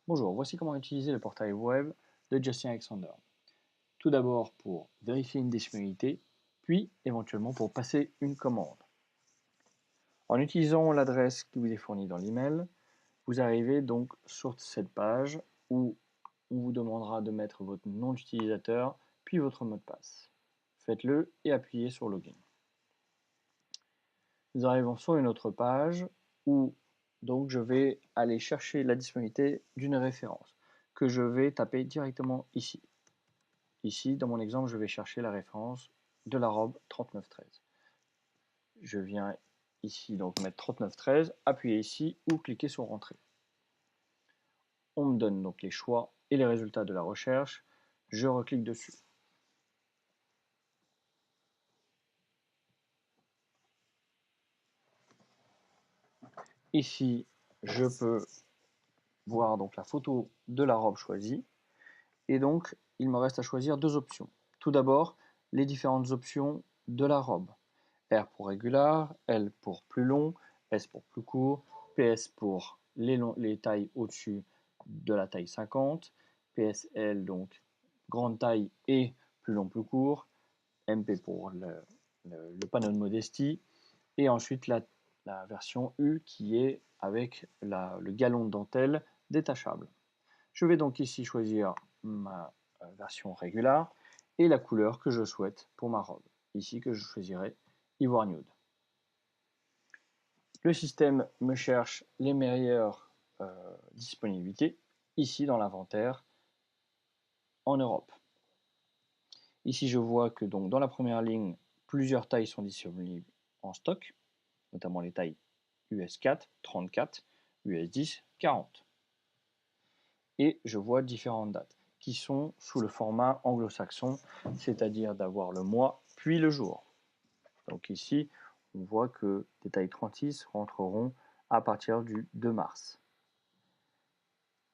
Bonjour, voici comment utiliser le portail web de Justin Alexander. Tout d'abord pour vérifier une disponibilité, puis éventuellement pour passer une commande. En utilisant l'adresse qui vous est fournie dans l'email, vous arrivez donc sur cette page où on vous demandera de mettre votre nom d'utilisateur, puis votre mot de passe. Faites-le et appuyez sur Login. Nous arrivons sur une autre page où donc je vais aller chercher la disponibilité d'une référence que je vais taper directement ici. Ici, dans mon exemple, je vais chercher la référence de la robe 3913. Je viens ici donc mettre 3913, appuyer ici ou cliquer sur Entrée. On me donne donc les choix et les résultats de la recherche. Je reclique dessus. Ici, je peux voir donc la photo de la robe choisie. Et donc, il me reste à choisir deux options. Tout d'abord, les différentes options de la robe. R pour régular, L pour plus long, S pour plus court, PS pour les tailles au-dessus de la taille 50, PSL donc grande taille et plus long plus court, MP pour le panneau de modestie, et ensuite la version U qui est avec le galon de dentelle détachable. Je vais donc ici choisir ma version régular et la couleur que je souhaite pour ma robe. Ici que je choisirai Ivoire Nude. Le système me cherche les meilleures disponibilités ici dans l'inventaire en Europe. Ici je vois que donc dans la première ligne, plusieurs tailles sont disponibles en stock, notamment les tailles US4, 34, US10, 40. Et je vois différentes dates qui sont sous le format anglo-saxon, c'est-à-dire d'avoir le mois puis le jour. Donc ici, on voit que les tailles 36 rentreront à partir du 2 mars.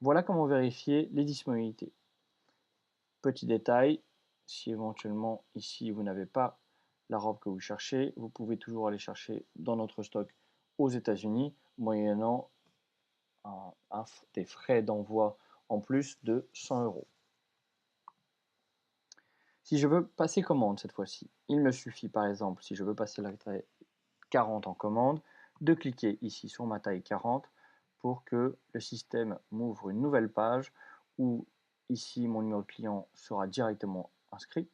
Voilà comment vérifier les disponibilités. Petit détail, si éventuellement ici vous n'avez pas la robe que vous cherchez, vous pouvez toujours aller chercher dans notre stock aux États-Unis, moyennant des frais d'envoi en plus de 100 €. Si je veux passer commande cette fois-ci, il me suffit par exemple, si je veux passer la taille 40 en commande, de cliquer ici sur ma taille 40 pour que le système m'ouvre une nouvelle page où ici mon numéro de client sera directement inscrit.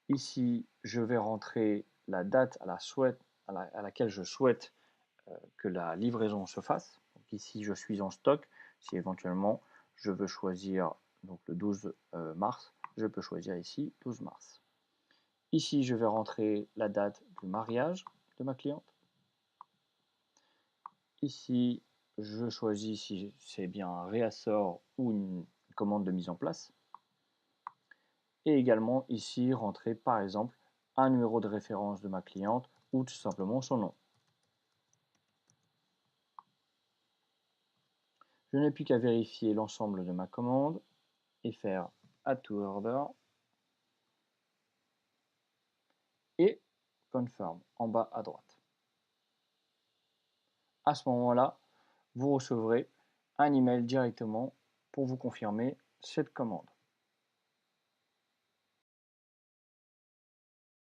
Ici, je vais rentrer la date à laquelle je souhaite que la livraison se fasse. Donc ici, je suis en stock. Si éventuellement je veux choisir donc le 12 mars, je peux choisir ici 12 mars. Ici, je vais rentrer la date du mariage de ma cliente. Ici, je choisis si c'est bien un réassort ou une commande de mise en place. Et également ici, rentrer par exemple un numéro de référence de ma cliente ou tout simplement son nom. Je n'ai plus qu'à vérifier l'ensemble de ma commande et faire Add to Order et Confirm en bas à droite. À ce moment-là, vous recevrez un email directement pour vous confirmer cette commande.